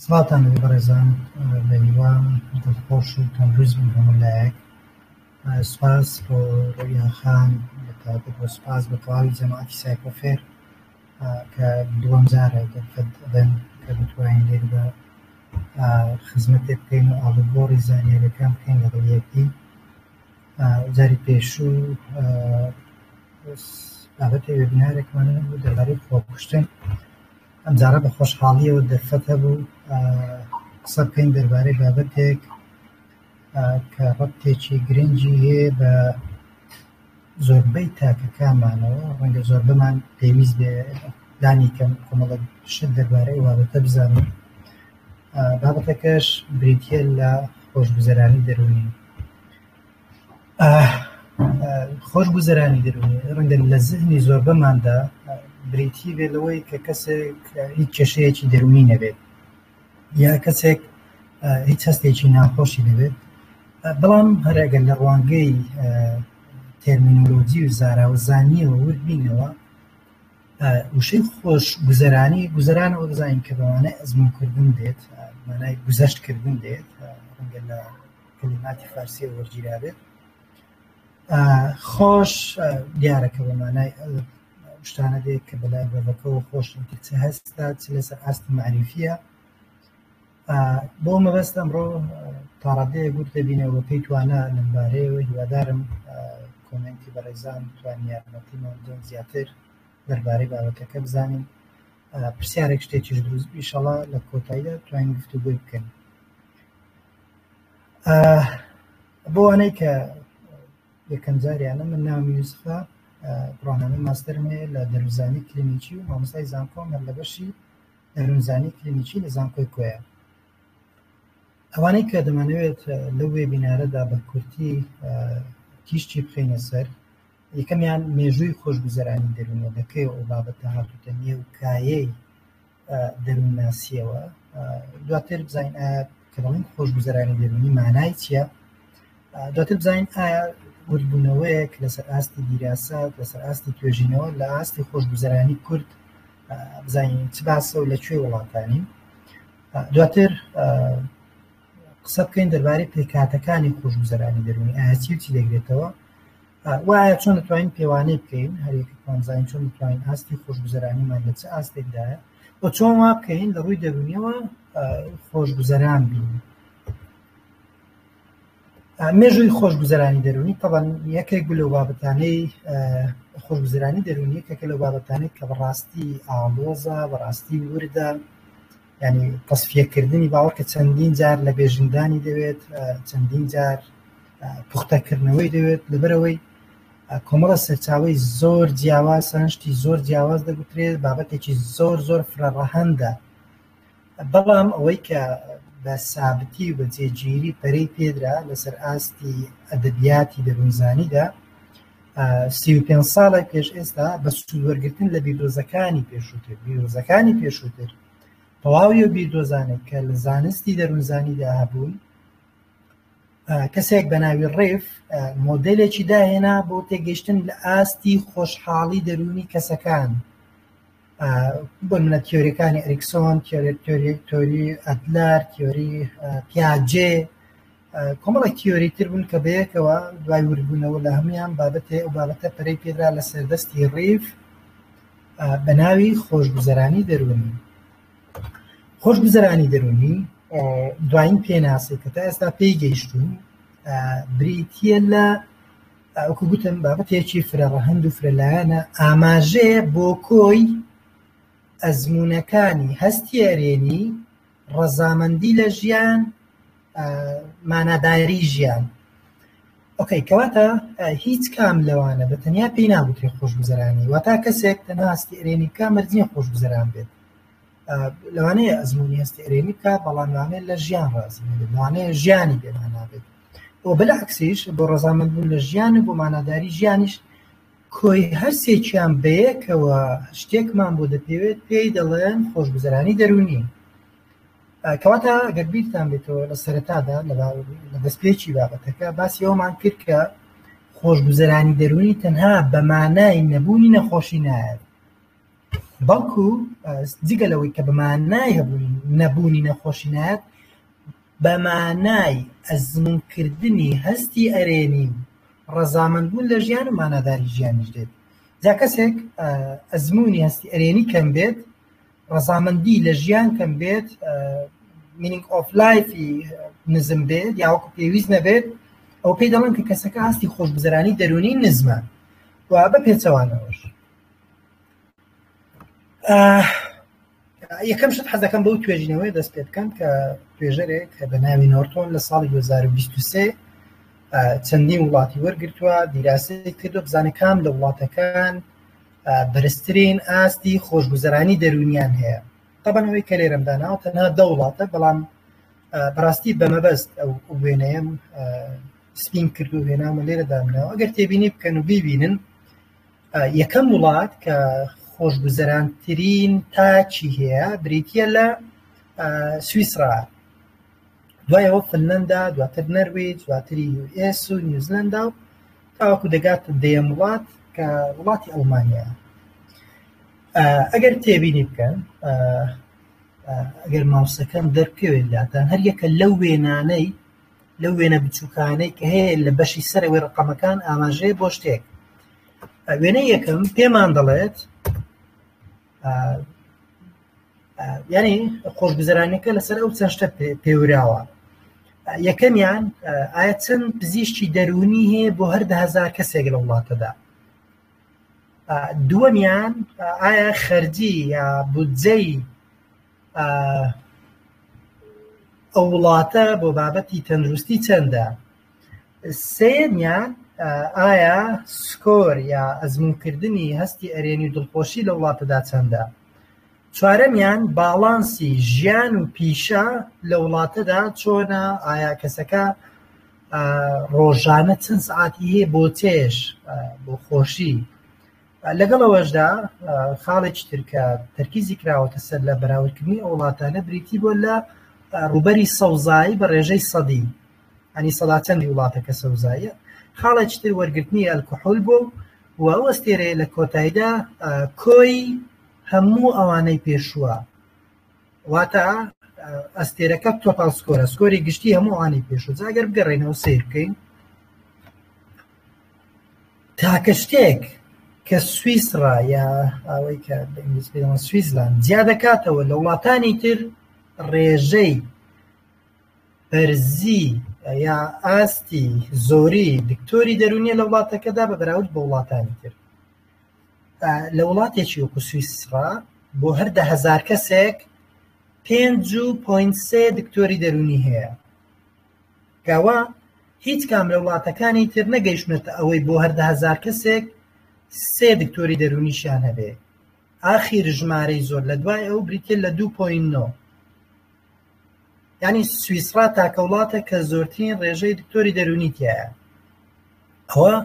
سڵاتان لەبێ بەڕێزان لە میوان دڵخۆش و تەندروست بن هەموو لایەک. سوپاس بۆ ڕۆیاخان لەتابەت بۆ سوپاس بە تەواوی جەماعەتی سایکۆفێر کە دووەم جارە دەرفەت ئەبن کە بتوانین لێرە بە خزمەتێک بکەین و ئاڵوگۆڕی زانیاریەکان بکەین لەگەڵ یەکدی. جاری پێشوو بابەتێ وێبینارێکمان بوو دەربارەی خۆکوشتن. ئەم جارە بە خۆشحاڵیەوە دەرفەت هەبوو قسە بکەین دەربارەی بابەتێک کە ڕەبتێکی گرنگی هەیە بە زۆربەی تاکەکانمانەوە. ڕەنگە زۆربەمان پێویست بێ دانی کەم کۆمەڵە شت دەربارەی بابەتە بزانین. بابەتەکەش بریتیە لە خۆشگوزەرانی دەرونی. خۆشگوزەرانی دەرونی ڕەنگە لە ذهنی زۆربەماندا بریتی بێ لەوەی کە کەسێک هیچ کێشەیەکی دەرونی نەبێت یا کەسێک هیچ هەستێکی ناخۆشی نەبێت. بەڵام هەر ئەگەر لە ڕوانگەی تێرمینۆلۆجی و زاراوەزانیەوە وردبینەوە وشەی خۆشگوزەرانی گوزەرانەوە بزانین کە بەوانەی ئەزموونکردن دێت، مانای گوزەشتکردن دێت، ڕەنگە لە کەلیماتی فارسیە وەرگیرا بێت. خۆش دیارەکە بە مانای شتانە دێت کە بەلای بەڤەکەەوە خۆشن چ هەستا چ لەسەر ئاستی معریفیە. بۆ مەبەست ئەمڕۆ تا ڕادەیە گوت دەبینەوە پێی توانە لەمبارەیەوە هیوادارم کۆمنتی بەڕێزان توانی یارمەتیمان بدەن زیاتر دەربارەی بابەتەکە بزانین. پرسیارێک شتێکیش دروست بی ئینشەڵا لە کۆتاییدا توانین گفتوگۆی بکەین. بۆ ئەوانەی کە یەکەم جاریانە من ناوم یوسفە، بڕۆنامەی ماستەرم هەیە لە دەروونزانی کلینیکی و مامۆستای زانکۆم هەر لە بەشی دەروونزانی کلینیکی لە زانکۆی کۆیە. ئەوانەی کە دەمانەوێت لەو وێبینارەدا بە کورتی تیشتی بخەینە سەر، یەکەمیان مێژووی خۆشگوزەرانی دەرونیە دەکەی ئەو بابەتە هاتووتە نێو کایەی دەروونناسیەوە. دواتر بزانین ئایا کە دەڵێن خۆشگوزەرانی دەرونی مانای چییە، دواتر بزانین ئایا وردبوونەوەیەک لەسەر ئاستی دیراسات لەسەر ئاستی توێژینەوە لە ئاستی خۆشگوزەرانی کورد بزانین چ باسە و لەکوێ وڵاتانی. دواتر قسە بکەین دەربارەی پێکهاتەکانی خۆشگوزەرانی دەرونی، ئایا چی و چی دەگرێتەوە و ئایا چۆن دەتوانین پێوانەی بکەین هەرێکێکمان بزانین چۆن دەتوانین ئاستی خۆشگوزەرانیمان لە چ ئاستێکدایە و چۆن وا بکەین لە ڕووی دەرونیەوە خۆشگوزەران بین. مێژووی خۆشگوزەرانی دەرونی طبعاً یەکێک بوو لەو بابەتانەی خۆشگوزەرانی دەرونی کە لەو بابەتانەی کە بەڕاستی ئاڵۆزە، بەڕاستی وردە، یعنی تەسفیەکردنی باوەڕ کە چەندین جار لە بێژنگدانی دەوێت، چەندین جار پوختەکردنەوەی دەوێت لەبەرەوەی کۆمەڵە سەرچاوەی زۆر جیاواز هەنشتی زۆر جیاواز دەگوترێت، بابەتێکی زۆر زۆر فرەڕەهەندە. بەڵام ئەوەی کە بە سابتی و بە جێگیری پەرەی پێدرا لەسەر ئاستی ئەدەبیاتی دەروونزانیدا 35 ساڵی پێش ئێستا بە سوودوەرگرتن لە بیرۆزەکانی پێشووتر تەواوی و بیردۆزانێک کە لە زانستی دەروونزانیدا هەبوون، کەسێک بە ناوی ڕێف مۆدێلێکی داهێنا بۆ تێگەیشتن لە ئاستی خۆشحاڵی دەرونی کەسەکان. بۆ منە تیۆریەکانی ئەریکسۆن، تیۆری ئەدلەر، تیۆری پیاجێ، کۆمەڵێک تیۆری تر بوون کە بەیەکەوە دوای وردبوونەوە لە هەمویان ئەو بابەتە پەرەی پێدرا لە سەردەستی ڕێف بە ناوی خۆشگوزەرانی دەرونی. خۆشگوزەرانی دەرونی دوایین پێناسی کە تا ئێستا پێی گەیشتوون بریتیە لە وەکو گوتم بابەتێکی فرەڕەهەند و فرەلایەنە، ئاماژەیە بۆ کۆی ئەزموونەکانی هەستی ئەرێنی، ڕەزامەندی لە ژیان، ماناداری ژیان. ئۆکەی کەواتە هیچ کام لەوانە بە تەنیا پێی ناگوترێت خۆشگوزەرانی، واتە کەسێک تەنها هەستی ئەرێنی بکە مەرجە خۆشگوزەران بێت. لەوانەیە ئەزموونی هەستی ئەرێنی بکە بەڵام لەوانەیە لە ژیان ڕازی نەبێت، لەوانەیە ژیانی بێمانا بێت. و بەلەعکسیش بۆ ڕەزامەندبوون لە ژیان و بۆ ماناداری ژیانیش کۆی هەرسێکیان بەیەکەوە شتێکمان بۆ دەپێوێت پێی دەڵێن خۆشگوزەرانی دەرونی. کەواتە ئەگەر بیرتان بێتەوە لە سەرەتادا لە دەستپێکی بابەتەکە باسی ئەومان کرد کە خۆشگوزەرانی دەرونی تەنها بە مانای نەبوونی نەخۆشی نایەت، بەڵکو جگەلەوەی کە بە مانای هەبوونی نەبوونی نەخۆشی نایەت بە مانای ئەزمونکردنی هەستی ئەرێنی ڕەزامەندبوون لە ژیان و ماناداری ژیانیش دێت. جا کەسێک ئەزمموی هەستی ئەرێنی کەم بێت، ڕەزامەندی لە ژیان کەم بێت، meaning of life نزم بێت یاوەکو پێویست نەبێت، ئەو پێی دەڵێن کە کەسەکە هەستی خۆشگوزەرانی دەرونی نزمە و بە پێچەوانەوەش. یەکەم شت حەز دەکەم بەو توێژینەوەی دەست پێ بکەم کە توێژەرێک کە بە ناوی نۆرتۆن لە ساڵی 2023 چەندین وڵاتی وەرگرتووە، دیراسەی کردو بزانێ کام لە وڵاتەکان بەرزترین ئاستی خۆشگوزەرانی دەرونیان هەیە. طبعاً ئەوەی کە لێرەم داناوە تەنها 10 وڵاتە، بەڵام بەڕاستی بەمەبەست ئەو وێنەیەم سپین کردو و هێنامە لێرە دامنەوە. ئەگەر تێبینی بکەن و بیبینن یەکەم وڵات کە خۆشگوزەرانترین تاچی هەیە بریتیە لە سویسرا، دوایەوە فنلەندا، دواتر نەروێج، دواتری US و نیوزیلەندا و تاوەکو دەگاتە دەیەم وڵات کە وڵاتی ئەڵمانیا. ئەگەر تێبینی بکەن ئەگەر ماوسەکەم دەرکەوێت لاتان هەر یەکە لەو وێنانەی لەو وێنە بچووکانەی کە هەیە لە بەشی سەرەوەی ڕقەمەکان ئاماژەیە بۆ شتێک. وێنەی یەکەم پێمان دەڵێت یعنی خۆشگوزەرانەکە لەسەر ئەو چەند شتە پێوراوە. یەکەمیان ئایا چەند پزیشکی دەرونی هەیە بۆ هەر 10,000 کەسێک لە وڵاتەدا. دووەمیان ئایا خەرجی یا بودجەی ئەو وڵاتە بۆ بابەتی تەندروستی چەندە. سێمیان ئایا سکۆر یا ئەزمونکردنی هەستی ئەرێنی و دڵخۆشی لە وڵاتەدا چەندە. چوارەمیان باڵانسی ژیان و پیشە لە وڵاتەدا چۆنە، ئایا کەسەکە ڕۆژانە چەند سعاتی هەیە بۆ چێش بۆ خۆشی. لەگەڵەوەشدا خاڵێکی ترکە تەرکیزی کراوەتە سەر لە بەراوردکردنی ئەو وڵاتانە بریتی بۆ لە ڕوبەری سەوزایی بە ڕێژەی سەدی، ئەنی سەدا چەندی وڵاتەکە سەوزاییە. خاڵێکی تر وەرگرتنی ئەلکۆحۆل بوو و ئەو ئەستێرەیە لە کۆتاییدا کۆی هەموو ئەوانەی پێشووە، واتە ئەستێرەکە تۆپال سکۆرە، سکۆری گشتی هەموو ئەوانەی پێشوو. جاگەر بگەڕێنەوە سیر بکەین تاکە شتێک کە سویسرا یا ئەوەی کە بە ئینگلیزی پێ دەڵێن سویزلاند جیا دەکاتەوە لە وڵاتانی تر ڕێژەی بەرزی یا ئاستی زۆری دکتۆری دەرونیە لە وڵاتەکەدا بە بەراورد بە وڵاتانی تر. لە وڵاتێکی وەکو سویسرا بۆ هەر 10,000 کەسێک 5.3 دکتۆری دەرونی هەیە. گاوا هیچ کام لە وڵاتەکانی تر نەگەیشتونەتە ئەوەی بۆ هەر 10,000 کەسێک 3 دکتۆری دەرونیشیان هەبێ. ئاخیر ژمارەی زۆر لە دوای ئەو بریتێ لە 2.9. یعنی سویسرا تاکە وڵاتە کە زۆرترین ڕێژەی دکتۆری دەرونی تایە. ئەوە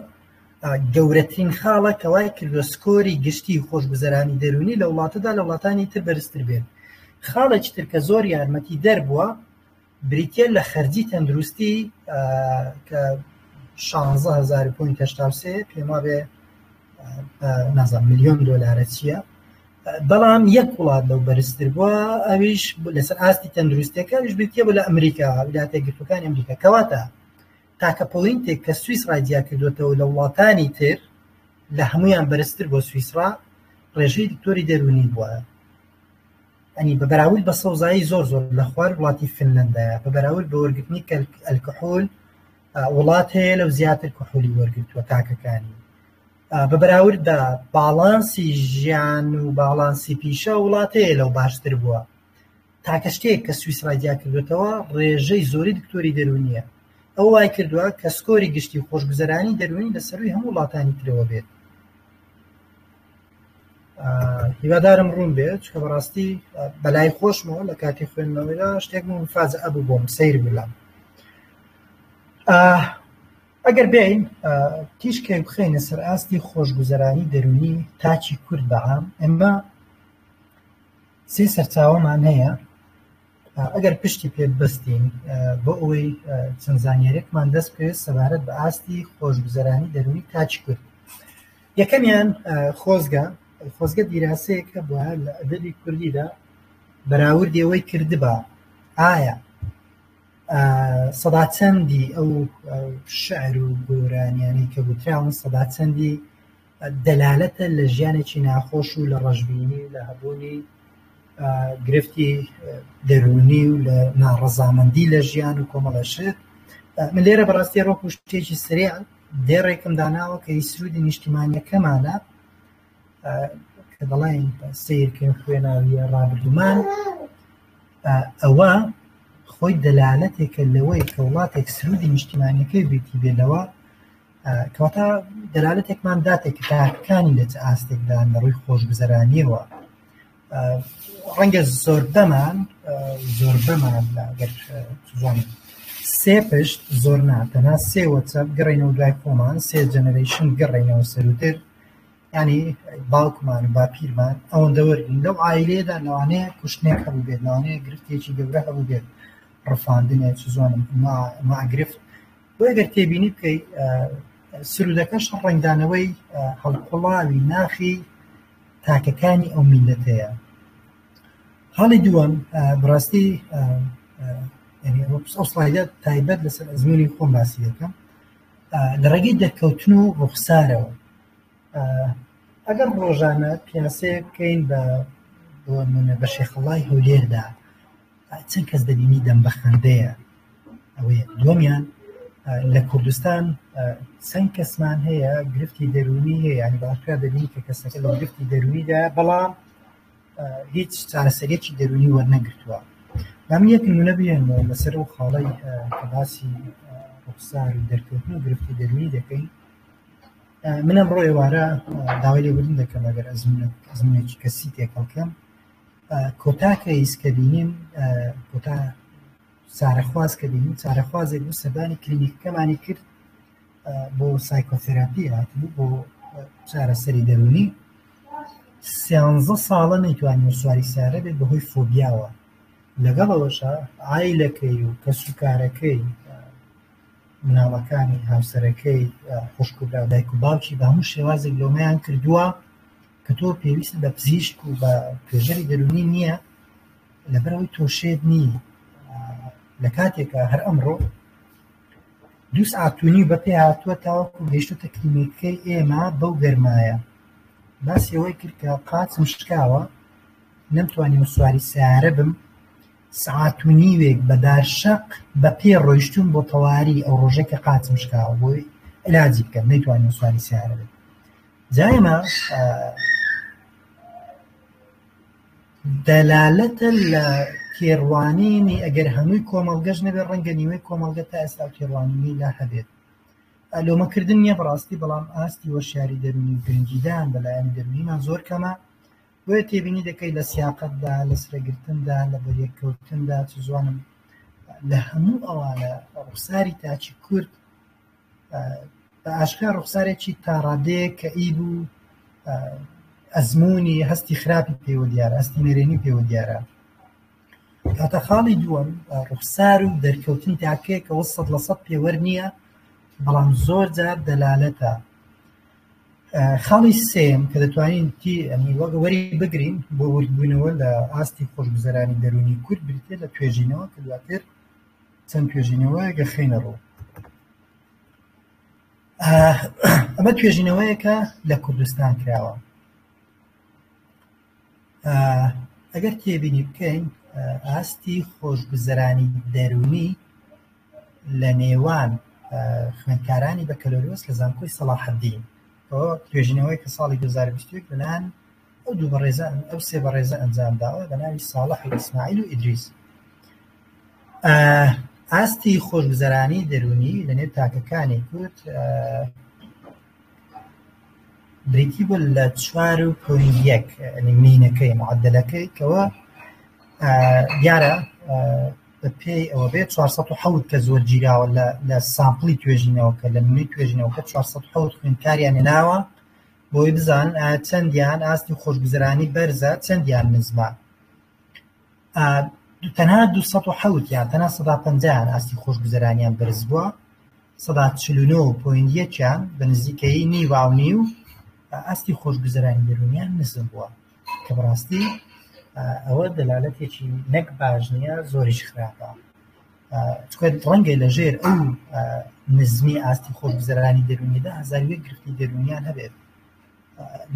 گەورەترین خاڵە کەوای کردووە سکۆری گشتی خۆشگوزەرانی دەرونی لە وڵاتەدا لە وڵاتانی تر بەرزتر بێت. خاڵێکی تر کە زۆر یارمەتی دەربووە بریتێ لە خەرجی تەندروستی کە 16,000.83 پێم وابێ نازانم ملیۆن دۆلارە چییە، بەڵام یەک وڵات لەو بەرزتر بووە، ئەویش لەسەر ئاستی تەندروستیەکە ئەویش بریتێ بوو لە ئەمریکا، ویلایەتە یەکگرتووەکانی ئەمریکا. کەواتە تاکە پۆینتێک کە سویسرا جیا کردوێتەوە لە وڵاتانی تر لە هەمویان بەرزتر بۆ سویسرا ڕێژەی دکتۆری دەرونی بووە. ئەنی بە بەراورد بە سەوزایی زۆر لە خوار وڵاتی فنلەندایە، بە بەراورد بە وەرگرتنی ئەلکۆحۆل وڵات هەیە لەو زیاتر کۆحۆلی وەرگرتووە تاکەکانی. بە بەراورد بە باڵانسی ژیان و باڵانسی پیشە وڵات هەیە لەو باشتر بووە. تاکە شتێک کە سویسرا جیا کردوێتەوە ڕێژەی زۆری دکتۆری دەرونیە. ئەو وای کردووە کە سکۆری گشتی و خۆشگوزەرانی دەرونی لەسەروی هەموو وڵاتانی ترەوە بێت. هیوادارم ڕوون بێت چکە بەڕاستی بەلای خۆشمەوە لە کاتی خوێندنەوەیدا شتێک منفازە ئەبوو بۆم سەیر بلام. ئەگەر بێین تیشکێک بخەینە سەر ئاستی خۆشگوزەرانی دەرونی تاچی کورد بەعام، ئێمە سێ سەرچاوەمان هەیە ئەگەر پشتی پێ ببەستین بۆ ئەوەی چەند زانیاریەکمان دەست پێوێت سەبارەت بە ئاستی خۆشگوزەرانی دەرونی تاچی کورد. یەکەمیان خۆزگە دیراسەیەکە بووە لە ئەدەبی کوردیدا بەراوردی ئەوەی کردبە ئایا سەدا چەندی ئەو شعر و گۆرانیانی کە گوتراون سەدا چەندی دەلالەتە لە ژیانێکی ناخۆش و لە ڕەشبینی و لە هەبوونی گرفتی دەرونی و لە ناڕەزامەندی لە ژیان و کۆمەڵەشت. من لێرە بەڕاستی ڕۆک و شتێکی سریع دێڕێکم داناوە کە هیچ سرودی نیشتیمانیەکەمانە کە دەڵێن سیرکردن خوێناویە ڕابردوومان ئەوە خۆی دەلالەتێکە لەوەی کە وڵاتێک سرودی نیشتیمانیەکەی بێتی بێنەوە کەواتە دەلالەتێکمان داتێک کە تاکەکانی لە چ ئاستێکدان لە ڕووی خۆشگوزەرانیەوە ڕەنگە زۆر بەمان ئەگەر سێ پشت زۆر ناتەنها سێ وەچە گەڕێنەوە دوای خۆمان سێ جەنەرەیشن گەڕێنەوە سەروتر ینی باوکمان و باپیرمان ئەوەندە وەرگین لەو عایلەیەدا لەوانەیە کوشتنێک هەبوو بێت لەوانەیە گرفتێکی گەورە هەبوو بێت ڕفاندنێک زۆنم ماگرفت بۆ ئەگەر تێبینی بکەیت سرودەکەش ڕنگدانەوەی هەڵقوڵاوی ناخی تاکەکانی ئەو میلەتەیە. حاڵی دووەم بڕاستی ئەو سڵایدە تایبەت لەسەر ئەزمموی خۆم باسی دەکەم لە ڕێگەی دەرکەوتن و ڕوخسارەوە ئەگەر ڕۆژانە پیاسەیە بکەین بە شێخەڵای هەولێردا چەند کەس دەبینی دەم بە خەندەیە ئەوەیە. دووەمیان لە کوردستان چەند کەسمان هەیە گرفتی دەرونی هەیە ینی باشکرا دەبینی کە کەسەکە لە گرفتی دەرونیدا بەڵام هیچ چارەسەرێکی دەرونی وەرنەگرتووە. من یەک نمونە بێنەوە لەسەر ئەو خاڵەی کە باسی ڕوخسار و دەرکەوتن و گرفتی دەرونی دەکەین. من ئەمڕۆ ئێوارە داوای لێبوردن دەکەم ئەگەر ئەزمونێکی کەسی تێکەڵکەم کۆتاکە ئیس کە بینیم کۆتا چارەخواز کە بینیم چارەخوازێک بوو سەردانی کلینیکەکەمانی کرد بۆ سایکۆتێراپی هاتبوو بۆ چارەسەری دەرونی 13 ساڵە نەیتوانێت سواری سیارە بێت بەهۆی فۆبیاوە. لەگەڵەوەشە عایلەکەی و کەسوکارەکەی مناڵەکانی هاوسەرەکەی خوشک و برا دایک و باوکی بە هەموو شێوازێک لۆمەیان کردووە کە تۆ پێویست بە پزیشک و بە پێژەری دەرونی نییە لەبەرەوەی تۆ شێت نی. لە کاتێکە هەر ئەمڕۆ 2 ساعتونی بە پێ هاتووە تاوەکو گەیشتوتە کلینیکەکەی ئێمە بەو گەرمایە باسی ئەوەی کرد کە قاچم شکاوە نەمتوانیم سواری سیارە بم ساعتونیوێک بە دارشەق بە پێ ڕۆیشتوم بۆ تەواری ئەو ڕۆژێک کە قاچم شکاوە بۆی علاجی بکەم نەیتوانیم سواری سیارە بێت. جایمە دەلالەتە لە کێڕوانینی ئەگەر هەمووی کۆمەڵگەش نەبێت ڕەنگە نیوەی کۆمەڵگە تا ئێستا کێڕوانینی لا هەبێت. لۆمەکردن نییە بەڕاستی بەڵام ئاستی وەشیاری دەرونی و گرنگیدان بەلایەنی دەرونیمان زۆر کەمە بۆیە تێبینی دەکەی لە سیاقەتدا لە سرەگرتندا لە بەریەککەوتندا چ زوانم لە هەموو ئەوانە ڕوخساری تاچی کورد بە ئاشکرا ڕوخسارێکی تاڕادەیە کە ئی بوو ئەزمموی هەستی خراپی پێوە دیارە هەستی نەرێنی پێوە دیارە. کاتە خاڵی دووەم ڕوخسار و دەرکەوتن تاکەیە کە 100% پێوەەر نییە بەڵام زۆر جار دەلالەتە. خاڵی سێم کە دەتوانین وەک وەری بگرین بۆ وردبوونەوە لە ئاستی خۆشگوزەرانی دەرونی کورد بریتێ لە توێژینەوە کە دواتر چەند توێژینەوەیەکە خێنە ڕوو. ئەمە توێژینەوەیەکە لە کوردستان کراوە. ئەگەر تێبینی بکەین ئاستی خۆشگوزەرانی دەرونی لە نێوان خوێندکارانی بەکەلۆریۆس لە زانکۆی سەلاحەدین توێژینەوەی کە ساڵی 2021 لەلایەن ئەو دوو بەڕێزە ئەو سێ بەڕێزە ئەنجام داوە بە ناوی ساڵح و ئیسماعیل و ئیدریس. ئاستی خۆشگوزەرانی دەرونی لە نێو تاکەکانی کورد بریتی بوو لە 4.1 مینەکەی معدلەکەی کەەوە دیارە بە پێی ئەوە بێت 407 کە زۆر گیراوە لە سامپڵی توێژینەوەکە لە نوێی توێژینەوەکە 407 خوێندکاریان هێناوە بۆی بزانن چەندیان ئاستی خۆشگوزەرانی بەرزە چەندیان نزمە. تەنها 207 یان تەنها 150 ئاستی خۆشگوزەرانیان بەرز بووە 149.1 بە نزیکەیی نیواونی و ئاستی خۆشگوزەرانی دەرونیان نزم بووە کە بەڕاستی ئەوە دەلالەتێکی نەک باش نییە زۆریش خراپە چکە ڕەنگە لەژێر ئەو نزمی ئاستی خۆشگوزەرانی دەرونیدا هەزار یەک گرفتی دەرونیان هەبێت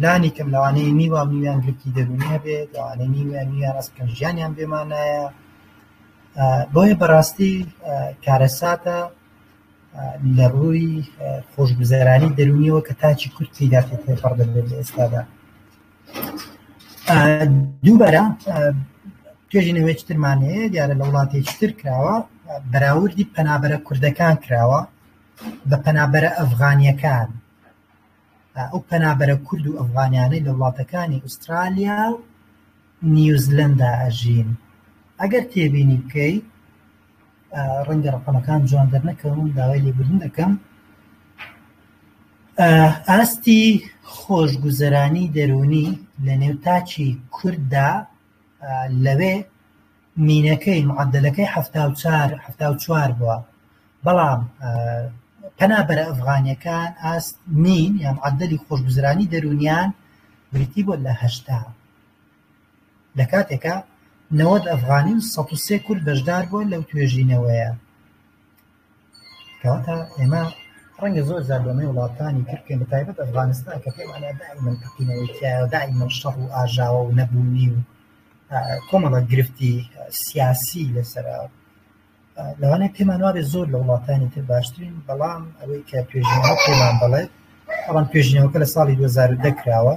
لانی کەم لەوانەیە میوان میوان گرفتی دەرونی هەبێت لەوانەیە میوان میوان ئەسکەن ژیانیان بێمانایە بۆیە بەڕاستی کارەساتە لە ڕووی خۆشگوزەرانی دەرونیەوە کە تاچی کورد پێدا تێپەڕ دەبێت لە ئێستادا دووبارە توێژینەوەی ترمان هەیە دیارە لە وڵاتێکی تر کراوە بەراوردی پەنابەرە کوردەکان کراوە بە پەنابەرە ئەفغانیەکان ئەو پەنابەرە کورد و ئەفغانیانەی لە وڵاتەکانی ئوسترالیا و نیوزلەندا ئەژین ئەگەر تێبینی بکەی ڕەنگە ڕقەمەکان جوان دەرنەکەون داوای لێبوردن دەکەم ئاستی خۆشگوزەرانی دەرونی لە نێوتاچی کورددا لەوێ مینەکەی معدلەکەی 74 بووە بەڵام پەنابەرە ئەفغانیەکان ئاست مین یا معدلی خۆشگوزەرانی دەرونیان بریتی بۆ لە 80 لە کاتێکە 90 ئەفغانی و 103 کورد بەشدار بوون لەو توێژینەوەیە کەواتە ئێمە ڕەنگە زۆر زار بەمەی وڵاتانی ترکێن بەتایبەت ئەفغانستان کە پێمانە دائیمەن تەقینەوەی تایە دائیمەن شەڕ و ئاژاوە و نەبوونی و کۆمەڵە گرفتی سیاسی لەسەرە لەوانەیە پێمان وابێ زۆر لە وڵاتانی تر باشترین بەڵام ئەوەی کە توێژینەوە پێمان دەڵێت ئەوان توێژینەوەکە لە ساڵی 2010 کراوە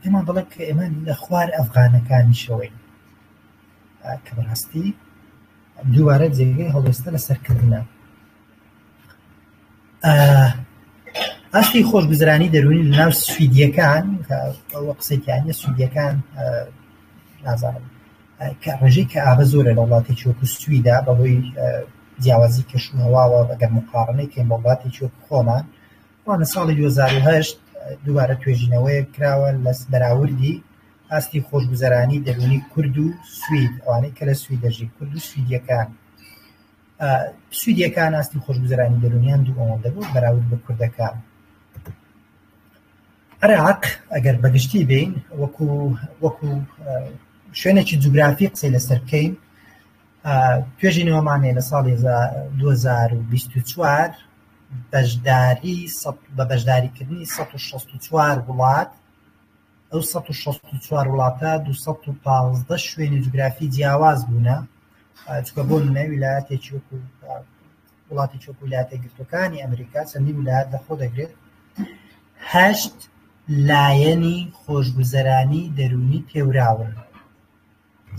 پێمان دەڵێت کە ئێمە لە خوار ئەفغانەکانیشەوەی کە بەڕاستی دووبارە جێگەی هەڵوێستە لە سەرکردنە ئاستی خۆشگوزەرانی دەرونی لەناو سویدیەکان ئەوە قسەیتیانە سویدیەکان نازانم کە ڕێژەی کە ئابە زۆرە لە وڵاتێکی وەکو سویدا بەهۆی جیاوازی کەشوهەواوە بەگەر مقارنەی کە وڵاتێکی وەکو خۆمان وانە ساڵی 2008 دووبارە توێژینەوەی کراوە لە بەراوردی ئاستی خۆشگوزەرانی دەرونی کورد و سوید ئەوانەی کە لە سوید دەژی کورد و سویدیەکان ئاستی خۆشگوزەرانی دەرونیان دوو ئەوەندە بوو بەراورد بە کوردەکان عێراق ئەگەر بەگشتی بین وەکو شوێنێکی جوگرافی قسەی لەسەر بکەین توێژینەوەمان هەیە لە ساڵی 2024 بە بەشداریکردنی 164 وڵات ئەو 164 وڵاتە 215 شوێنی جوگرافی جیاواز بوونە چکە بۆ نمونە ویلایەتێکی وەکو وڵاتێکی وەکو ویلایەتە یەکگرتووەکانی ئەمریکا چەندی ویلایەت لەخۆ دەگرێت 8 لایەنی خۆشگوزەرانی دەرونی پێوراون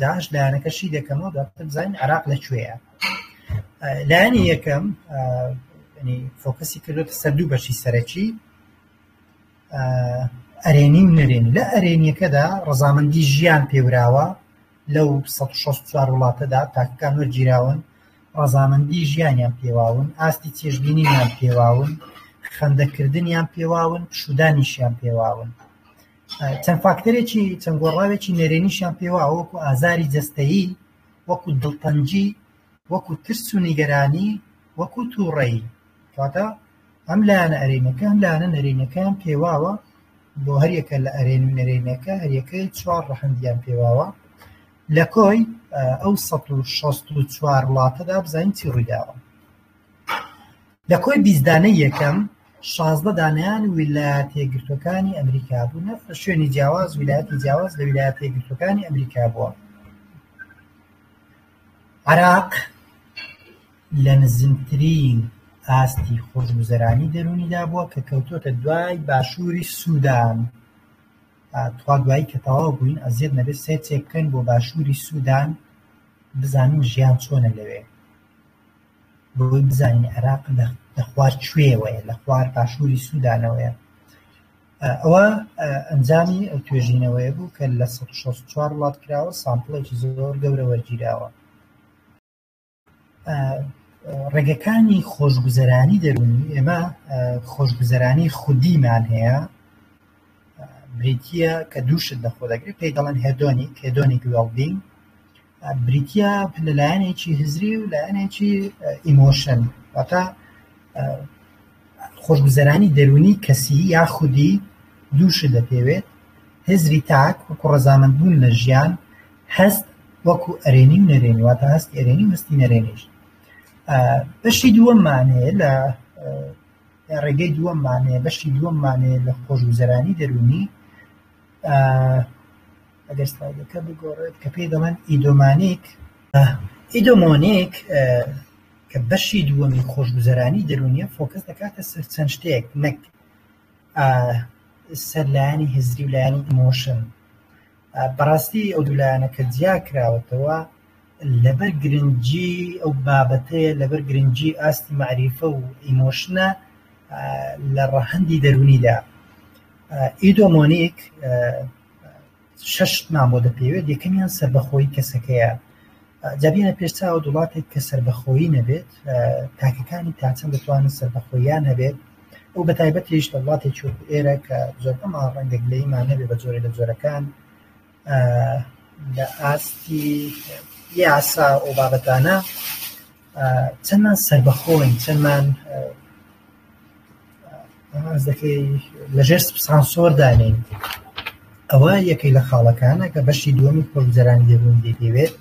داش لایەنەکەشی دەکەمەوە بزانین عێراق لەکوێیە لایەنی یەکەم فۆکەسی کردوتە سەر دوو بەشی سەرەکی ئەرێنی و نەرێنی لە ئەرێنیەکەدا ڕەزامەندی ژیان پێوراوە لەو 164 وڵاتەدا تاکەکان وەرگیراون ڕەزامەندی ژیانیان پێواون ئاستی چێژبینیان پێواون خەندەکردنیان پێواون پشودانیشیان پێواون چەند فاکتەرێکی چەند گۆڕاوێکی نەرێنیشیان پێواوە وەکو ئازاری جەستەیی وەکو دڵتەنجی وەکو ترس و نیگەرانی وەکو تووڕەیی کاتە ئەم لایەنە ئەرێنەکە ئەم لایەنە نەرێنیەکەیان پێواوە بۆ هەریەکە لە ئەرێن و نەرێنیەکە هەریەکەی 4 ڕەحەندیان پێواوە لە کۆی ئەو 164 وڵاتەدا بزانین چی ڕوویداوە لە کۆی 20 دانەی یەکەم 16 دانیان ویلایەتە یەکگرتووەکانی ئەمریکا بوون شوێنی جیاواز ویلایەتی جیاواز لە ویلایەتە یەکگرتووەکانی ئەمریکا بووە عێراق لە نزمترین ئاستی خۆشگوزەرانی دەرونیدا بووە کە کەوتۆتە دوای باشووری سوودان توا دوایی کە تەواو بووین ئەزیەت نەبێت سێ چێبکەن بۆ باشووری سوودان بزانین ژیان چۆنە لەوێ بۆی بزانین عێراق لە خوار کوێوەیە لە خوار باشووری سوودانەوەیە ئەوە ئەنجامی ئەو توێژینەوەیە بوو کە لە 164 وڵات کراوە سامپڵێکی زۆر گەورە وەرگیراوە ڕێگەکانی خۆشگوزەرانی دەرونی ئێمە خۆشگوزەرانی خودیمان هەیە بریتیە کە دووشت لەخۆ دەگرێت پێی دەڵێن هێدۆنیک وێڵبینگ بریتیە لەلایەنێکی هزری و لایەنێکی ئیمۆشن واتە خۆشگوزەرانی دەرونی کەسی یا خودی دووشت دەپێوێت هزری تاک وەکو ڕەزامەندبوون لە ژیان هەست وەکو ئەرێنی و نەرێنی، واتە هەستی ئەرێنی و هەستی نەرێنیش. بەشی دووەممانەیە لە ڕێگەی دووەممانەیە بەشی دووەممانەیە لە خۆشگوزەرانی دەرونی، ئەگەر سلایدەکە بگۆڕێت کە پێی دەڵێن ئیدۆمانیک. ئیدۆمۆنیک کە بەشی دووەمی خۆشگوزەرانی دەرونیە فۆکەس دەکاتە سەر چەند شتێک، نەک سەر لایەنی هزری و لایەنی ئیمۆشن. بەڕاستی ئەو دوو لایەنە کە جیا کراوەتەوە لەبەر گرنگی ئەو بابەتەیە، لەبەر گرنگی ئاستی معریفە و ئیمۆشنە لە ڕەهەندی دەرونیدا. ئیدۆمۆنیک 6 مان بۆ دەپێوێت. یەکەمیان سەربەخۆیی کەسەکەیە. جابیانە پێشچاوە وڵاتێک کە سەربەخۆیی نەبێت، تاکەکانی تاچەند دەتوانن سەربەخۆییان هەبێت. ئەو بەتایبەتیش لە وڵاتێکی وەکو ئێرە کە زۆر بەما ڕەنگە گلەییمان نەبێت بە جۆرێ لە جۆرەکان لە ئاستی یاسا ئەو بابەتانە چەندمان سەربەخۆین، چەندمان ئەز دەکەی لەژێر سانسۆر دانین. ئەوە یەکەی لە خاڵەکانە کە بەشی دووەمی خۆشگوزەرانی دەرونی دەبێت.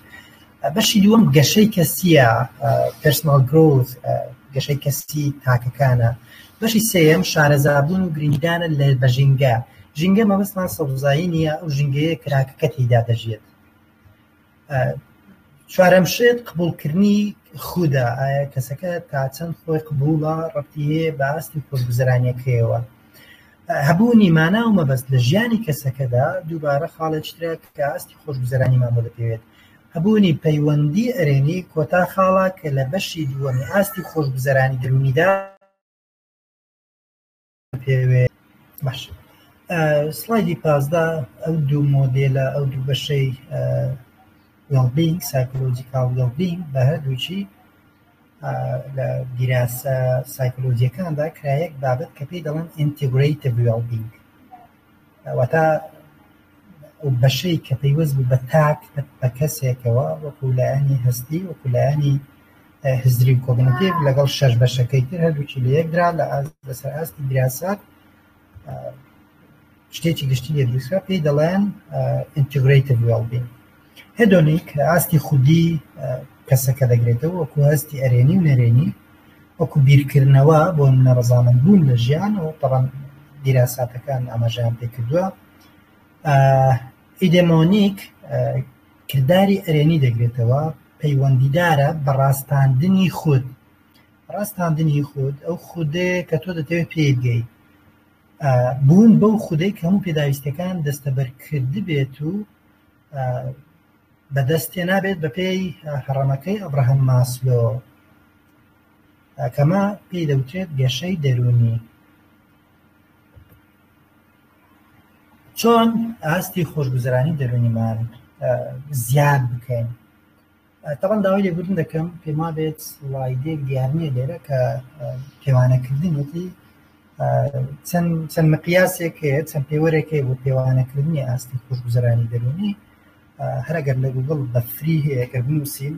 بەشی دووەم گەشەی کەسیە، پێرسۆنال گرۆث، گەشەی کەسی تاکەکانە. بەشی سێیەم شارەزابوون و گرنگدانە لە بە ژینگە. ژینگە مەبەستمان سەوزایی نییە، ئەو ژینگەیە کراکەکە تێیدا دەژێت. چوارەم شت قبولکردنی خودە، ئایا کەسەکە تا چەند خۆی قبوڵە ڕەبتی هەیە بە ئاستی خۆشگوزەرانیەکەیەوە. هەبوونی مانا و مەبەست لە ژیانی کەسەکەدا دووبارە خاڵێکی ترە کە ئاستی خۆشگوزەرانیمان بۆ دەپێوێت. هەبوونی پەیوەندی ئەرێنی کۆتا خاڵە کە لە بەشی دووەمی ئاستی خۆشگوزەرانی دەرونیدا پێوێت. باش، سلایدی 15 ئەو دوو مۆدێلە، ئەو دوو بەشەی وێڵبینگ، سایکۆلۆجیکال وێڵبینگ بە هەردووچی لە دیراسە سایکۆلۆجیەکاندا کرایەک بابەت کە پێی دەڵێن ئینتیگرەیتیڤ وێڵبینگ، واتە ئەو بەشەی کە پەیوەست بوو بە تاک بە کەسێکەوە وەکو لایەنی هەستی، وەکو لایەنی هزری و کۆگنیتیڤ لەگەڵ 6 بەشەکەی تر هەردووچی لە یەکدرا لەسەر ئاستی دیراسات شتێکی گشتی لێ دروستکرا، پێی دەڵێن ئینتیگرەیتیڤ وێڵبینگ. هێدۆنیک ئاستی خودی کەسەکە دەگرێتەوە وەکو هەستی ئەرێنی و نەرێنی، وەکو بیرکردنەوە بۆ نەڕەزامەندبوون لە ژیان، و تەڕەن دیراساتەکان ئاماژەیان پێ کردووە. ئیدێمۆنیک کردداری ئەرێنی دەگرێتەوە، پەیوەندیدارە بە ڕاستاندنی خود. ڕاستاندنی خود ئەو خودەیە کە تۆ دەتەوێت پێی بگەیت، بوون بەو خودەی کە هەموو پێداویستەکان دەستەبەرکرد بێت و بەدەستێ نابێت بە پێی هەڕەمەکەی ئەبراهام ماسلۆ، کەمە پێی دەوترێت گەشەی دەرونی. چۆن ئاستی خۆشگوزەرانی دەرونیمان زیاد بکەین؟ تەڵەن داوای لێبوردن دەکەم، پێما بێت سڵایدێک دیارنیە لێرە کە پێوانەکردنێتی چەند مقیاسێک هەیە، چەند پێوەرێک هەیە بۆ پێوانەکردنی ئاستی خۆشگوزەرانی دەرونی. هەرەگەر لە گوگڵ بە فری هەیە کە بنووسین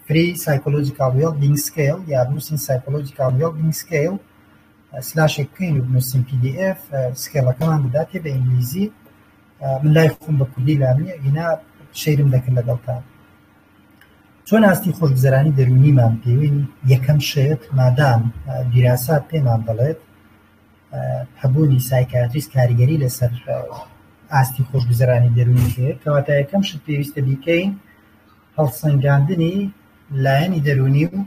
فری سایکۆلۆجیکال وێڵبینگ سکیل یا بنووسین سایکۆلۆجیکال وێڵبینگ سکیل سلاشێک بکەین و بنووسین PDF سکیلەکەمان بداتێ بە ئینگلیزی. من لای خۆم بە کوردی لانیە ئینا شەیرم دەکرد لەگەڵتان. چۆن ئاستی خۆشگوزەرانی دەرونیمان پێوین؟ یەکەم شت، مادام دیراسات پێمان دەڵێت هەبوونی سایکیاتریست کاریگەری لەسەر ئاستی خۆشگوزەرانی دەرونی هەیە، کەواتە یەکەم شت پێویستە بیکەین هەڵسەنگاندنی لایەنی دەرونی و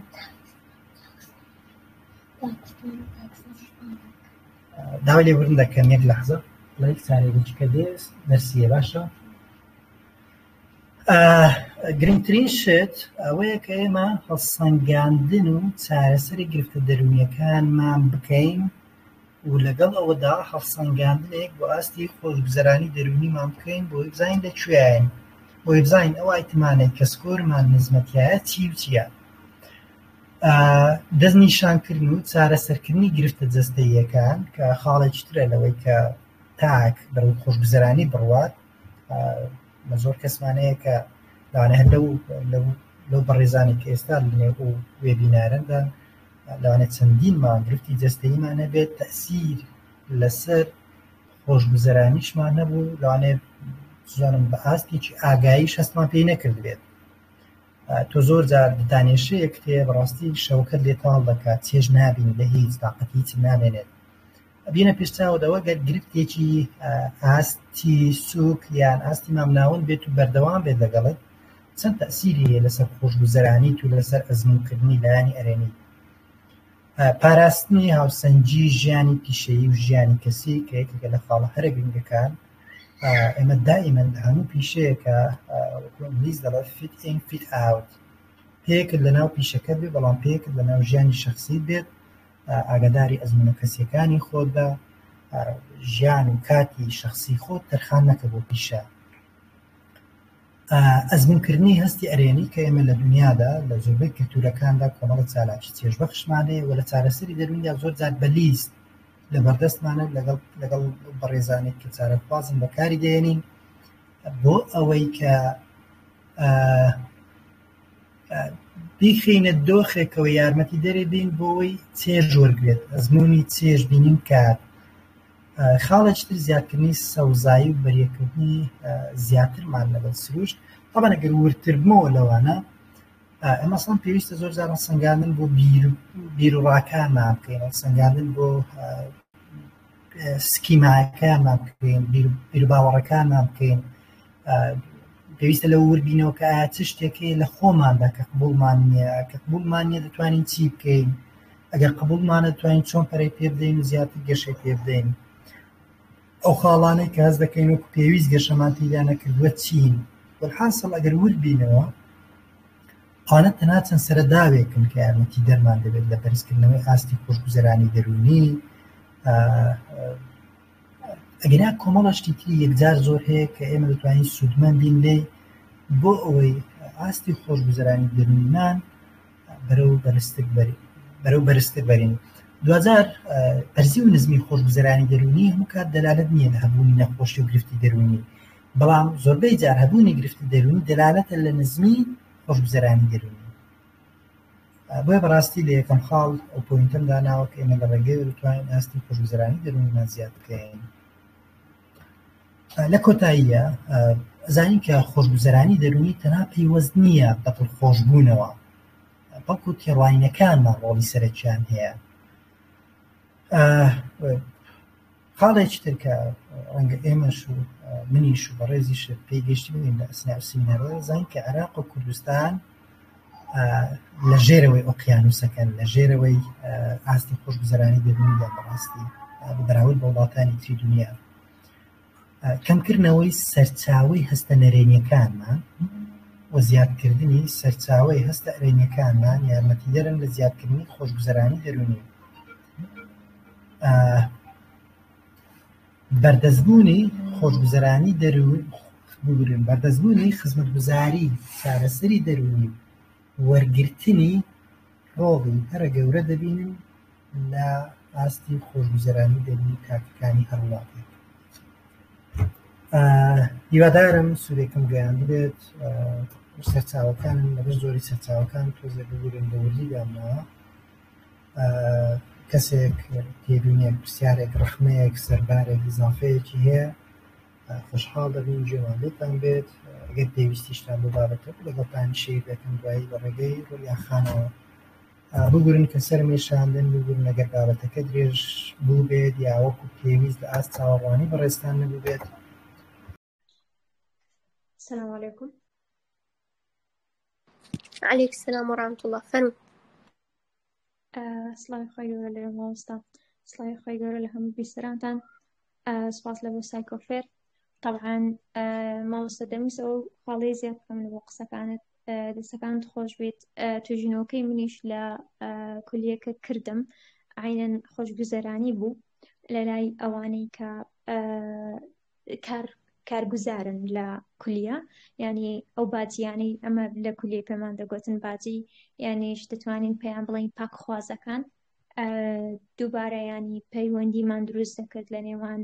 داوای لێبوردن دەکەم. یەک لەحزە لایک سارێکچکە دێست مەرسیە. باشە، گرنگترین شت ئەوەیە کە ئێمە هەڵسەنگاندن و چارەسەری گرفتە دەرونیەکانمان بکەین و لەگەڵ ئەوەدا هەڵسەنگاندنێک بۆ ئاستی خۆشگوزەرانی دەرونیمان بکەین بۆ بزانین لەکوێین، بۆ بزانین ئەو ئایتمانێک کە سکۆرمان نزمەتیایە چی و چییە. دەستنیشانکردن و چارەسەرکردنی گرفتە جەستەییەکان کە خاڵێکی ترە لەوەی کە تاک بەرەو خۆشگوزەرانی بڕوات. زۆر کەسمانەیە کە لەوانە هەر لەو بەڕێزانی کە ئێستا لەنێو وێبینارەدا لەوانێت چەندین مانگ گرفتی جەستەییمانە بێت تەئسیر لەسەر خۆشگوزەرانیشمان هەبوو لەوانێ زانم بە ئاستێکی ئاگاییش هەستمان پێی نەکرد بێت. تۆ زۆر جار دانێشەیە کتێ بەڕاستی شەوکەت لێتاڵ دەکات چێژ نابین لە هیچ تااقەتی هیچ نامێنێت. بینە پێشچاوەوە گەر گرفتێکی ئاستی سووک یان ئاستی مامناون بێت و بەردەوام بێت لەگەڵت چەند تەسیری هەیە لەسەر خۆشگوزەرانی و لەسەر ئەزموونکردنی لایانی ئەرێنی. پاراستنی هاوسەنگی ژیانی پیشەیی و ژیانی کەسی کە یەکێکە لە خاڵە هەرە گرنگەکان ئێمە دائیمەن هەموو پیشەیەکە ئینگلیز دەڵێت فیت ئین فیت ئاوت، پێیەکت لەناو پیشەکەت بێت بەڵام پێیەکت لەناو ژیانی شەخسیت بێت، ئاگاداری ئەزمونە کەسیەکانی خۆت بە، ژیان و کاتی شەخسی خۆت تەرخان نەکە بۆ پیشە. ئەزمونکردنی هەستی ئەرێنی کە ئێمە لە دنیادا لە زۆربەی کلتورەکاندا کۆمەڵە چالاکی چێژبەخشمانەیە و لە چارەسەری دەرونیا زۆر جار بە لیست لە بەردەستمانە لەگەڵ بەڕێزانێک کە چارەخوازن بەکاری دێنین بۆ ئەوەی کە بیخینە دۆخێکەوە یارمەتی دەرێ بین بۆەوەی چێژ وەرگێت، ئەزموونی چێژ بینین کات. خاڵێکی تر زیادکردنی سەوزایی و بەریەکردنی زیاترمان لەگەڵ سروشت. طبعا ئەگەر ورتر بمەوە لەوانە ئەمە سەڵ پێویستە زۆر جار سەنگاندن بۆ بیر و ڕاکانمان بکەین، سەنگاندن بۆ سکیماکانمان بکەین، بیر و باوەڕەکانمان بکەین. پێویستە لە وەربینەوە کە ئایا چ شتێکی لە خۆماندا کە قبوڵمان نییە، کە قبوڵمان نییە دەتوانین چی بکەین، ئەگەر قبوڵمانە دەتوانین چۆن پەرەی پێ بدەین و زیاتر گەشەی پێ بدەین. ئەو خاڵانەی کە هەست دەکەین وەکو پێویست گەشەمان تێدا نەکردووە چین. وەالحاصل ئەگەر وەربینەوە ئەوانە تەنها چەند سەرەداوێکن کە یارمەتی دەرمان دەبێت لە بەرزکردنەوەی ئاستی خۆشگوزەرانی دەرونی. ئەگەنا کۆمەڵەشتی تری یەکجار زۆر هەیە کە ئێمە دەتوانین سوودمەند بین لێ بۆ ئەوەی ئاستی خۆشگوزەرانی دەرونیمان بەرەو بەرزتر بەرین. دوجار پەرزی و نزمی خۆشگوزەرانی دەرونی هەموو کات دەلالت نییە لە هەبوونی نەخۆشی و گرفتی دەرونی، بەڵام زۆربەی جار هەبوونی گرفتی دەرونی دەلالەتە لە نزمی خۆشگوزەرانی دەرونی. بۆیە بەڕاستی لە یەکەم خاڵ ئەو پۆینتەم داناوە کە ئێمە لە ڕێگەی دەتوانین ئاستی خۆشگوزەرانی دەرونیمان زیاد بکەین. لە کۆتاییە زانین کە خۆشگوزەرانی دەرونی تەنها پەیوەست نییە بە دڵخۆشبوونەوە، بەڵکو تێڕوانینەکانمان ڕۆڵی سەرەکیان هەیە. خاڵێکی تر کە ڕەنگە ئێمەش و منیش و بەڕێزیش پێی گەشتی بووین لە ئەسنای سیمینەرەوە زانین کە عێراق و کوردستان لە ژێرەوەی ئۆقیانوسەکەن، لە ژێرەوەی ئاستی خۆشگوزەرانی دەرونیدا بەڕاستی بەراورد بە وڵاتانی تری دنیا. کەمکردنەوەی سەرچاوەی هەستە نەرێنیەکانمان و زیادکردنی سەرچاوەی هەستە ئەرێنیەکانمان یارمەتیدەرن لە زیادکردنی خۆشگوزەرانی دەرونی. بەردەستبوونی خۆشگوزەرانی دەرونی، بەردەستبوونی خزمەتگوزاری چارەسەری دەرونی وەرگرتنی ڕۆڵی هەرە گەورە دەبینن لە ئاستی خۆشگوزەرانی دەرونی تاکەکانی هەر وڵاتێک. هیوادارم سوودێکم گەیان بێت. سەرچاوەکانم لەبەر زۆری سەرچاوەکان تۆزە ببورن بە وردیدامنەوە. کەسێک تێبینێک پرسیارێک ڕەخمەیەک سەربارێک ئیزافەیەکی هەیە خۆشحاڵ دەبین گوێمان لێتان بێت. ئەگەر پێویستیشتان بۆ بابەتە لەگەڵتانی شەیر دەکەم دوایی بە ڕێگەی ڕۆلیاخانەوە بگورن کە سەرمێشاندن بگورن ئەگەر بابەتەکە درێژ بوو بێت یا وەکو پێویست لە ئاست چاوەڕوانی بەڕێستان نەبوو بێت. السلام عليكم. عليك السلام ورحمة الله. فرم سڵاوی خۆی گەورە لێرە مامۆستا، سڵاوی خۆی گەورە لە هەموو بیسەرانتان. سوپاس لە بۆ سایکۆفێر. طبعا مامۆستا دەمویست ئەو خاڵەی زیاد بکەم لە بۆ قسەکانت، دەستەکانت خۆش بێت. توێژینەوەکەی منیش لە کولیەکە کردم، عینەن خۆشگوزەرانی بوو لە لای ئەوانەی کە کارگوزارن لە کولیە، ینی ئەو باجیانەی ئەمە لە کولیە پێمان دەگوتن باجی یانیش دەتوانین پێیان بڵین پاکخوازەکان. دووبارە ینی پەیوەندیمان دروست دەکرد لە نێوان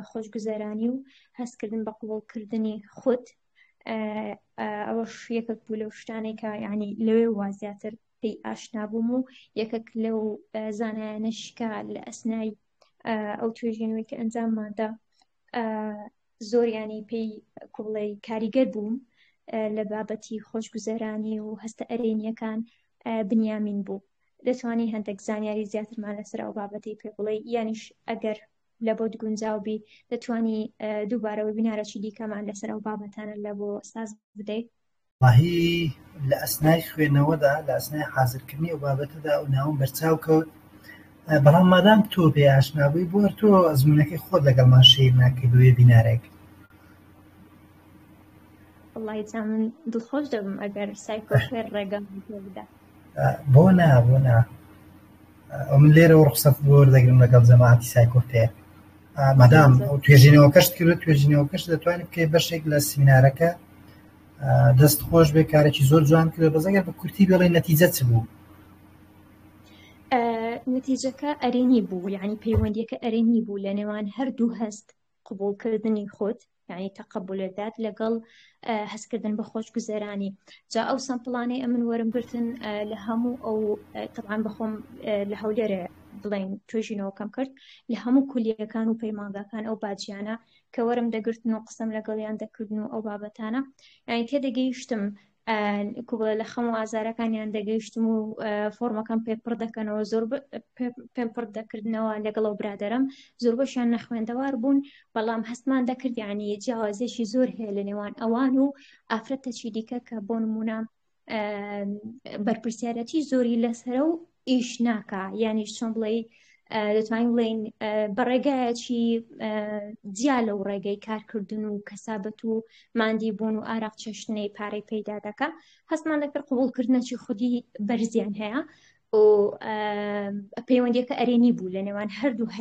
خۆشگوزەرانی و هەستکردن بە قبوڵکردنی خودت. ئەوەش یەکێک بوو لەو شتانێک کە ینی لەوێ وا زیاتر پێی ئاشنا بووم و یەکێک لەو زانایانەش کە لە ئەسنای ئەو توێژینەوەی کە ئەنجامماندا زۆر ینی پێی کوڵی کاریگەر بووم لە بابەتی خۆشگوزەرانی و هەستە ئەرێنیەکان بنیامین بوو. دەتوانی هەندێک زانیاری زیاترمان لەسەر ئەو بابەتی پێ بڵێ، یانیش ئەگەر لە بۆ گونجاوبی دەتوانی دووبارەوە بینارەکی دیکەمان لەسەر ئەو بابەتانە لە بۆ ساز بدەیت؟ واهی لە ئەسنای خوێندنەوەدا لە ئەسنای حازرکردنی ئەو بابەتەدا ئەو ناوم بەرچاو کەوت، بەڵام مادام تۆ پێ ئاشنابووی بۆ تۆ ئەزمونەکەی خۆت لەگەڵمان شەیر ناکەی بۆ وێ بینارێک. وڵڵی جا من دڵخۆش دەبم ئەگەر سایکۆفێر ڕێگەم پێ بدات. بۆ نا ئەو من لێرەوە ڕخسەت بۆ وەردەگرم لەگەڵ جەماعەتی سایکۆتێر، مادام ئەو توێژینەوەکەشت کرد، توێژینەوەکەش دەتوانێت بکەی بەشێک لە سمینارەکە دەست خۆش بێ، کارێکی زۆر جوان کرد، بەس ئەگەر بە کورتی بڵێ نەتیجە چ بوو؟ نتیجەکە ئەرێنی بوو، یعنی پەیوەندیەکە ئەرێنی بوو لە نێوان هەردوو هەست قبولکردنی خۆت، یعنی تەقەبولەدات لەگەڵ هەستکردن بە خۆشگوزەرانی. جا ئەو سەمپڵانەی ئەمن وەرمگرتن لە هەموو ئەو طبعاً بەخۆم لە هەولێرە بڵێن توێژینەوەکەم کرد لە هەموو کولیەکان و پەیمانگاکان ئەو باجیانە کە وەرم دەگرتن و قسەم لەگەڵیان دەکردن و ئەو بابەتانە، یعنی تێدەگەیشتم لە خەم و ئازارەکانیان دەگەیشتم و فۆرمەکەم پێپڕ دەکەنەوە، زۆر پێم پڕ دەکردنەوە لەگەڵ برادەرم، زۆر بەشیان نەخوێندەوار بوون، بەڵام هەستمان دەکرد یعنی جیاوازێکی زۆر هەیە لە نێوان ئەوان و ئافرەتەکی دیکە کە بۆ نمونە بەرپرسیارەتی زۆری لەسرە و ئیش ناکا، یعنی چۆن بڵێ دەتوانین بڵێن بە ڕێگایەکی جیا لەو ڕێگەی کارکردن و کەسابەت و ماندی بوون و ئاراق چێشتنەی پارەی پەیدا دەکا. هەستمان دەکرد قبولکردنەکی خودی بەرزیان هەیە و پەیوەندیەکە ئەرێنی بوو لە نێوان هەردوو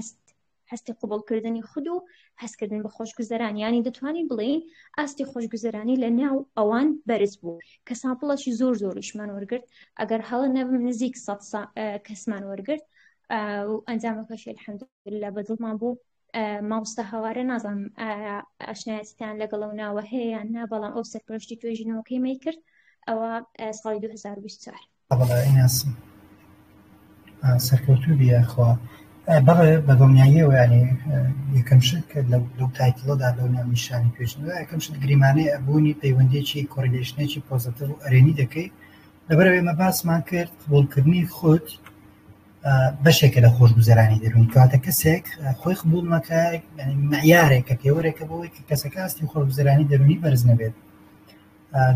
هەستی قبولکردنی خود و هەستکردن بە خۆشگوزەرانی، ینی دەتوانین بڵێن ئاستی خۆشگوزەرانی لە ناو ئەوان بەرز بوو کە سامپڵەکی زۆر زۆریشمان وەرگرت، ئەگەر هەڵە نەبم نزیک 100 کەسمان وەرگرت و ئەنجامەکەش الحەمدولله بەدڵمان بوو. مامۆستا هەوارە نازانم ئاشنایەتیان لەگەڵ ئەو ناوە هەیە یان نا، بەڵام ئەو سەرپەرشتی توێژینەوەکەی مەی کرد ئەوە ساڵی 2024. ئیناسم سەرکەوتوو بیەخوا بەڵێ بە دڵنیاییەوە، ینی یەکەم شت کە لەو تایتڵەدا لەو ناونیشانی توێژینەوە یەکەم شت گریمانەی ئەبوونی پەیوەندێکی کۆریلیشنێکی پۆزیتیڤ و ئەرێنی دەکەی. لەبەرەوە ئێمە باسمان کرد قبولکردنی خۆت بەشێکە لە خۆشگوزەرانی دەروون، کاتە کەسێک خۆی قبول مەکای معیارێکە پێوەرێکە بۆی کە کەسەکە ئاستی خۆشگوزەرانی دەرونی بەرز نەبێت.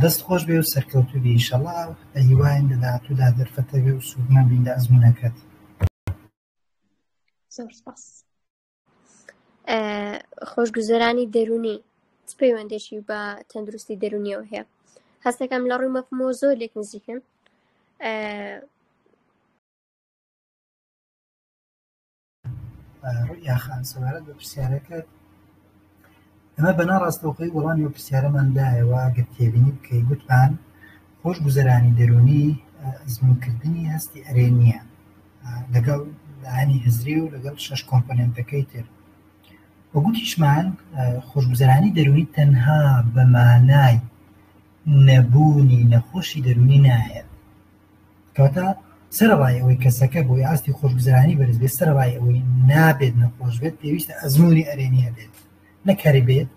دەست خۆش بێ و سەرکەوتوو بی ئینشەڵڵا بە هیوایان لە داهاتوودا دەرفەتەوێ و سوودمان بین لە ئەزمونەکەت. زۆر سپاس. خۆشگوزەرانی دەرونی چ پەیوەندێکی بە تەندروستی دەرونیەوە هەیە؟ هەستەکەم لە ڕووی مەفهومەوە زۆر لێک نزیکن. یاخان سەبارەت بە پرسیارەکەت، ئەمە بەناڕاستەوخۆی وەڵامی و پرسیارەماندایەوە گەر تێبینی بکەی گوتمان خۆشگوزەرانی دەرونی ئەزمونکردنی هەستی ئەرێنیە لەگەڵ لایەنی هزری و لەگەڵ 6 کۆمپۆنێنتەکەی تر. وەگوتیشمان خۆشگوزەرانی دەرونی تەنها بە مانای نەبوونی نەخۆشی دەرونی نایەت، کەواتە سەرەڕای ئەوەی کەسەکە بۆی ئاستی خۆشگوزەرانی بەرز بێت، سەرەڕای ئەوەی نابێت نەخۆش بێت پێویستە ئەزموونی ئەرێنیە بێت، نەکاری بێت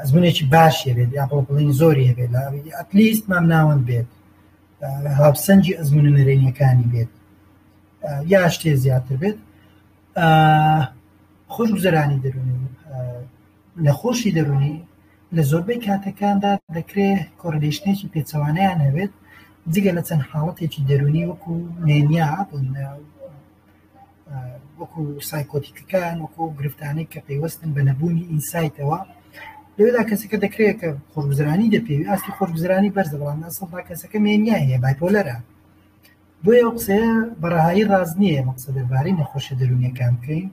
ئەزمونێکی باشیە بێت یا بڵین زۆری هەبێت لە ئەتلیست مام ناوەند بێت، هاوسەنجی ئەزمونە ئەرێنیەکانی بێت یا شتێ زیاتر بێت. خۆشگوزەرانی دەرونی نەخۆشی دەرونی لە زۆربەی کاتەکاندا دەکرێت کۆریلیشنێکی پێچەوانەیان هەبێت، جگە لە چەند حاڵەتێکی دەرونی وەکو نێنیا وەکو سایکۆتیکەکان وەکو گرفتانەی کە پەیوەستن بە نەبوونی ئینسایتەوە، لەوێدا کەسەکە دەکرێت کە خۆشگوزەرانی دەپێوی ئاستی خۆشگوزەرانی بەرزە، بەڵام ئەسڵدا کەسەکە مێنیا هەیە بایپۆلەرە. بۆیە ئەو قسەیە بەڕەهایی ڕاز نییە مەقسەد دەربارەی نەخۆشە دەرونیەکان بکەین.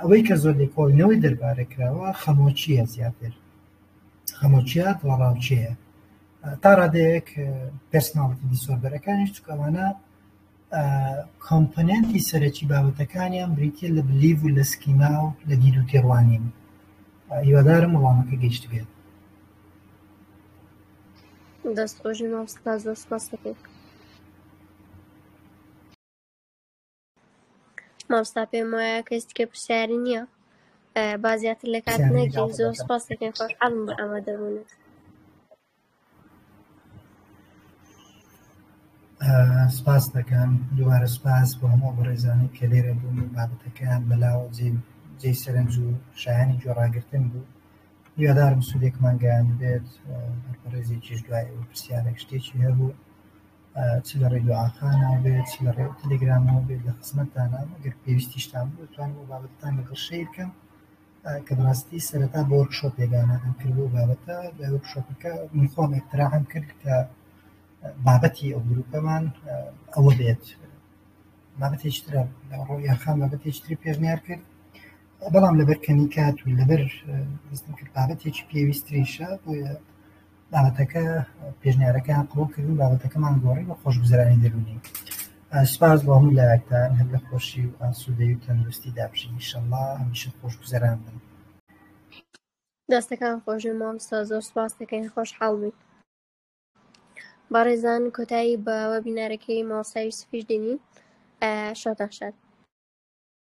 ئەوەی کە زۆر لێکۆڵینەوەی دەربارە کراوە خەمۆچیە، زیاتر خەمۆچیە دڵڕاوچەیە تا ڕادەیەک پێرسۆناڵیتی دیسۆردەرەکانیش چکەوانە کۆمپۆنێنتی سەرەکی بابەتەکانیان بریتیە لە بلیڤ و لە سکیما و لە دید و تێڕوانین. هیوادارم وەڵامەکە گەیشت بێت. دەستخۆشی مامۆستا زۆر سپاس دەکەین. مامۆستا پێم وایە کەس دیکە پرسیاری نییە، با زیاتر لە کات نەگرین. زۆر سپاس دەکەین، خۆشحاڵم بە ئامادەبوونت. سپاس دەکەم، دووبارە سپاس بۆ هەموو بەڕێزانەی کە لێرە بوون و بابەتەکەیان بەلاوە جێی سەرنج و شایانی گوێڕاگرتن بوو. هیوادارم سوودێکمان گەیان بێت، بەڕێزێکیش دوای و پرسیارێک شتێکی هەبوو چ لە ڕێی دوعاخانە بێت، چ لە ڕێی تەلێگرامەوە بێت، لە خزمەتتانە ئەگەر پێویستیشتان بوو دەتوانم بۆ بابەتتان لەگەڵ شەیر بکەم کە بەڕاستی سەرەتا بۆ وەرکشۆپێکانە کرد بۆ بابەتە. لە وەرکشۆپەکە من خۆم اقتراحم کرد کە بابەتی ئەو گروپەمان ئەوە بێت، بابەتێکی ترە لە ڕۆی یاخان بابەتێکی تری پێشنیار کرد، بەڵام لەبەر کەمی کات و لەبەر ویستم کرد بابەتێکی پێویستریشە بۆیە بابەتەکە پێشنیارەکەیان قبوڵ کردن، بابەتەکەمان گۆڕی بە خۆشگوزەرانی دەرونی. سپاس بۆ هەموو لایەکتان، هەر لە خۆشی و ئاسوودەی و تەندروستی دابژین ئینشەڵڵا هەمیشە خۆشگوزەران بن. دەستەکان خۆشن مامۆستا، زۆر سپاس دەکەین، خۆشحاڵ بووین. بەڕێزان کۆتایی بە وەبینارەکەی مامۆستا یوسفیش دێنین. شادان شاد.